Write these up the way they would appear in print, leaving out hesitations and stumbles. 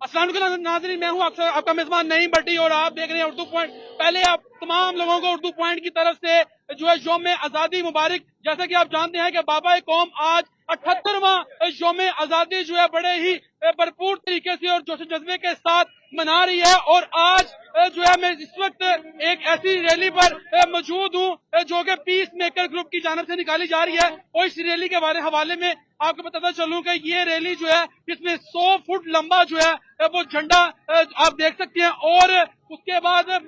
अस्सलाम वालेकुम नाज़रीन, मैं हूं आपका मेजबान नईम भट्टी और आप देख रहे हैं उर्दू पॉइंट। पहले आप तमाम लोगों को उर्दू पॉइंट की तरफ से जो है यौम आज़ादी मुबारक। जैसा कि आप जानते हैं कि बाबा कौम आज 78वां यौम आज़ादी जो है बड़े ही भरपूर तरीके से और जोश जज्बे के साथ मना रही है। और आज जो है मैं इस वक्त एक ऐसी रैली पर मौजूद हूँ जो कि पीस मेकर ग्रुप की जानिब से निकाली जा रही है। और इस रैली के हवाले में आपको बताता चलूं कि ये रैली जो है इसमें 100 फुट लंबा जो है वो झंडा आप देख सकते हैं। और उसके बाद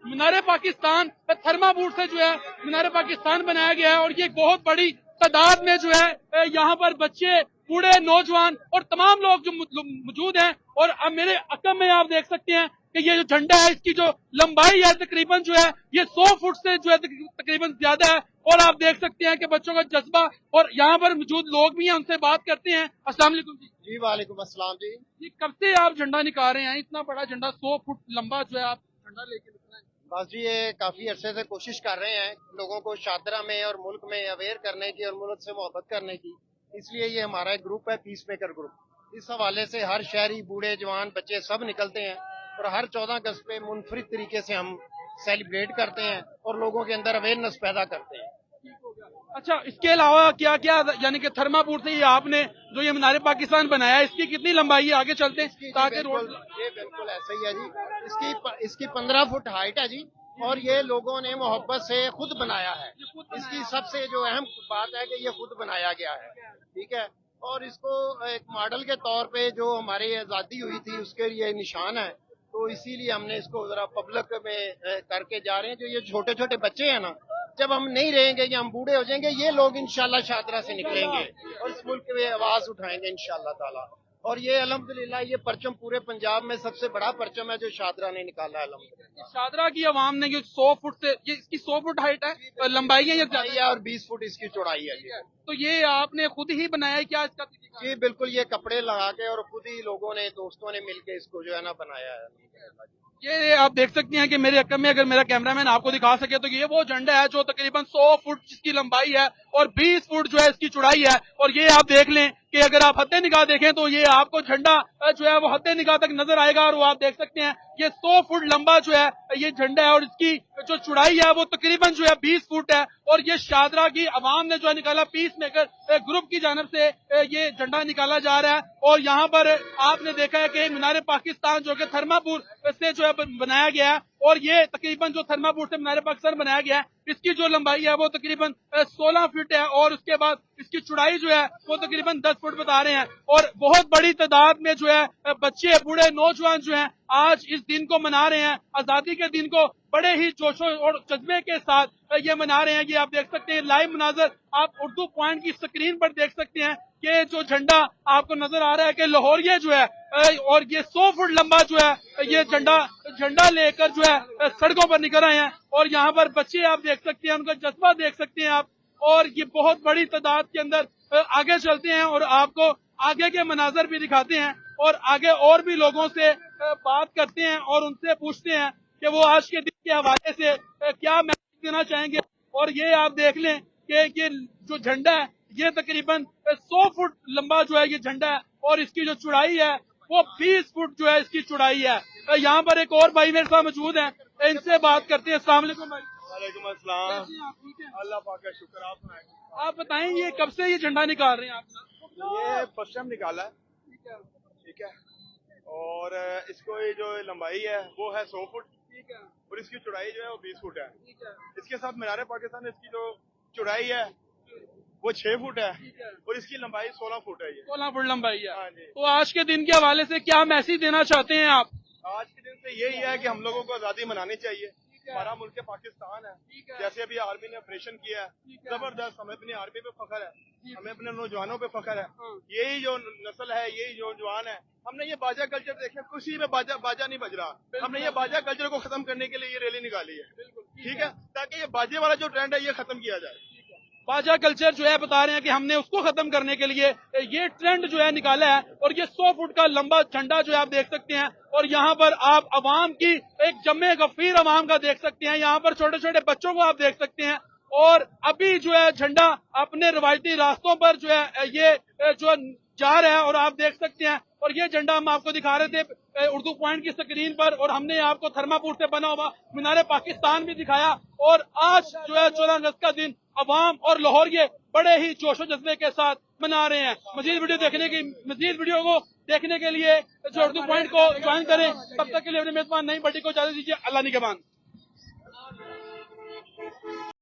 मीनार पाकिस्तान थर्माबूर से जो है मीनार पाकिस्तान बनाया गया है। और ये बहुत बड़ी तादाद में जो है यहाँ पर बच्चे, बूढ़े, नौजवान और तमाम लोग जो मौजूद हैं। और अब मेरे अकम में आप देख सकते हैं कि ये जो झंडा है इसकी जो लंबाई है तकरीबन जो है ये 100 फुट से जो है तकरीबन ज्यादा है। और आप देख सकते हैं कि बच्चों का जज्बा और यहाँ पर मौजूद लोग भी हैं, उनसे बात करते हैं। अस्सलाम वालेकुम जी। जी वालेकुम अस्सलाम जी। जी कब से आप झंडा निकाल रहे हैं? इतना बड़ा झंडा 100 फुट लंबा जो है आप झंडा लेके निकले हैं? बस जी ये काफी अरसे से कोशिश कर रहे हैं लोगों को शादरा में और मुल्क में अवेयर करने की और मुल्क से मोहब्बत करने की। इसलिए ये हमारा एक ग्रुप है, पीस मेकर ग्रुप। इस हवाले से हर शहरी, बूढ़े, जवान, बच्चे सब निकलते हैं और हर 14 अगस्त पे मुनफरिद तरीके से हम सेलिब्रेट करते हैं और लोगों के अंदर अवेयरनेस पैदा करते हैं। अच्छा, इसके अलावा क्या क्या, यानी कि थर्मापुर से ही आपने जो ये मीनार पाकिस्तान बनाया है इसकी कितनी लंबाई है? आगे चलते हैं ताकि रोड। ये बिल्कुल ऐसा ही है जी। इसकी 15 फुट हाइट है जी। और ये लोगों ने मोहब्बत से खुद बनाया है। इसकी सबसे जो अहम बात है कि ये खुद बनाया गया है, ठीक है। और इसको एक मॉडल के तौर पे जो हमारी आज़ादी हुई थी उसके लिए निशान है। तो इसीलिए हमने इसको जरा पब्लिक में करके जा रहे हैं। जो ये छोटे छोटे बच्चे हैं ना, जब हम नहीं रहेंगे या हम बूढ़े हो जाएंगे, ये लोग इंशाल्लाह शादरा से निकलेंगे और इस मुल्क में आवाज उठाएंगे इंशाल्लाह ताला। और ये अल्हम्दुलिल्लाह ये परचम पूरे पंजाब में सबसे बड़ा परचम है जो शादरा ने निकाला है अल्हम्दुलिल्लाह। शादरा की आवाम ने जो 100 फुट से, ये इसकी 100 फुट हाइट है, लंबाई है ये और 20 फुट इसकी चौड़ाई है जी। तो ये आपने खुद ही बनाया है क्या इसका? जी बिल्कुल, ये कपड़े लगा के और खुद ही लोगों ने, दोस्तों ने मिलके इसको जो है ना बनाया है। ये आप देख सकते हैं कि मेरे अकम में, अगर मेरा कैमरामैन आपको दिखा सके तो ये वो झंडा है जो तकरीबन 100 फुट जिसकी लंबाई है और 20 फुट जो है इसकी चौड़ाई है। और ये आप देख लें कि अगर आप हत्ते निगाह देखें तो ये आपको झंडा जो है वो हत्ते निगाह तक नजर आएगा। और वो आप देख सकते हैं ये 100 फुट लंबा जो है ये झंडा है और इसकी जो चौड़ाई है वो तकरीबन जो है 20 फुट है। और ये शादरा की आवाम ने जो है निकाला, पीस मेकर ग्रुप की जानब से ये झंडा निकाला जा रहा है। और यहाँ पर आपने देखा है कि मीनार पाकिस्तान जो कि थर्मापुर से जो है बनाया गया है। और ये तकरीबन जो थर्मापुर से मीनार पाकिस्तान बनाया गया है इसकी जो लंबाई है वो तकरीबन 16 फीट है। और उसके बाद इसकी चौड़ाई जो है वो तकरीबन 10 फुट बता रहे हैं। और बहुत बड़ी तादाद में जो है बच्चे, बूढ़े, नौजवान जो हैं आज इस दिन को मना रहे हैं, आजादी के दिन को बड़े ही जोशो और जज्बे के साथ ये मना रहे हैं। ये आप देख सकते हैं लाइव मनाजर आप उर्दू पॉइंट की स्क्रीन पर देख सकते हैं कि जो झंडा आपको नजर आ रहा है कि लाहौरिया जो है और ये 100 फुट लंबा जो है ये झंडा लेकर जो है सड़कों पर निकल रहे हैं। और यहाँ पर बच्चे आप देख सकते हैं, उनका जज्बा देख सकते हैं आप। और ये बहुत बड़ी तादाद के अंदर आगे चलते हैं और आपको आगे के मनाजर भी दिखाते हैं और आगे और भी लोगों से बात करते हैं और उनसे पूछते हैं कि वो आज के दिन के हवाले से क्या मैसेज देना चाहेंगे। और ये आप देख लें कि ये जो झंडा है ये तकरीबन 100 फुट लंबा जो है ये झंडा है और इसकी जो चौड़ाई है वो 20 फुट जो है इसकी चौड़ाई है। यहाँ पर एक और भाई मेरे साथ मौजूद हैं, इनसे बात करते हैं। अस्सलाम वालेकुम भाई। वालेकुम अस्सलाम। अल्लाह पाक का शुक्र। आप बताएं ये कब से ये झंडा निकाल रहे हैं आप? ये फर्स्ट टाइम निकाला है, ठीक है। और इसको ये जो लंबाई है वो है 100 फुट, ठीक है। और इसकी चौड़ाई जो है वो 20 फुट है, ठीक है। इसके साथ मीनार पाकिस्तान इसकी जो चौड़ाई है वो 6 फुट है और इसकी लंबाई 16 फुट है। ये 16 फुट लंबाई है। हाँ जी। तो आज के दिन के हवाले से क्या मैसेज देना चाहते हैं आप? आज के दिन से यही है कि हम लोगों को आजादी मनानी चाहिए। हमारा मुल्क पाकिस्तान है, जैसे अभी आर्मी ने ऑपरेशन किया है जबरदस्त, हमें अपनी आर्मी पे फख्र है, हमें अपने नौजवानों पे फख्र है। यही जो नस्ल है, यही जो जवान है, हमने ये बाजा कल्चर देखे, खुशी में बाजा नहीं बज रहा, हमने ये बाजा कल्चर को खत्म करने के लिए ये रैली निकाली है, ठीक है, ताकि ये बाजे वाला जो ट्रेंड है ये खत्म किया जाए। बाजा कल्चर जो है बता रहे हैं कि हमने उसको खत्म करने के लिए ये ट्रेंड जो है निकाला है। और ये 100 फुट का लंबा झंडा जो है आप देख सकते हैं। और यहाँ पर आप अवाम की एक जम्मे गफीर अवाम का देख सकते हैं, यहाँ पर छोटे छोटे बच्चों को आप देख सकते हैं। और अभी जो है झंडा अपने रवायती रास्तों पर जो है ये जो जा रहा है। और आप देख सकते हैं, और ये झंडा हम आपको दिखा रहे थे उर्दू पॉइंट की स्क्रीन पर, और हमने आपको थर्मापुर से बना हुआ मीनार पाकिस्तान भी दिखाया। और आज जो है 14 अगस्त का दिन अवाम और लाहौरिये बड़े ही जोशो जज्बे के साथ मना रहे हैं। मजीद वीडियो को देखने के लिए जो उर्दू पॉइंट को ज्वाइन करें। तब तक के लिए अपने मेजबान नई बड्डी को इजाजत दीजिए। अल्लाह निगहबान।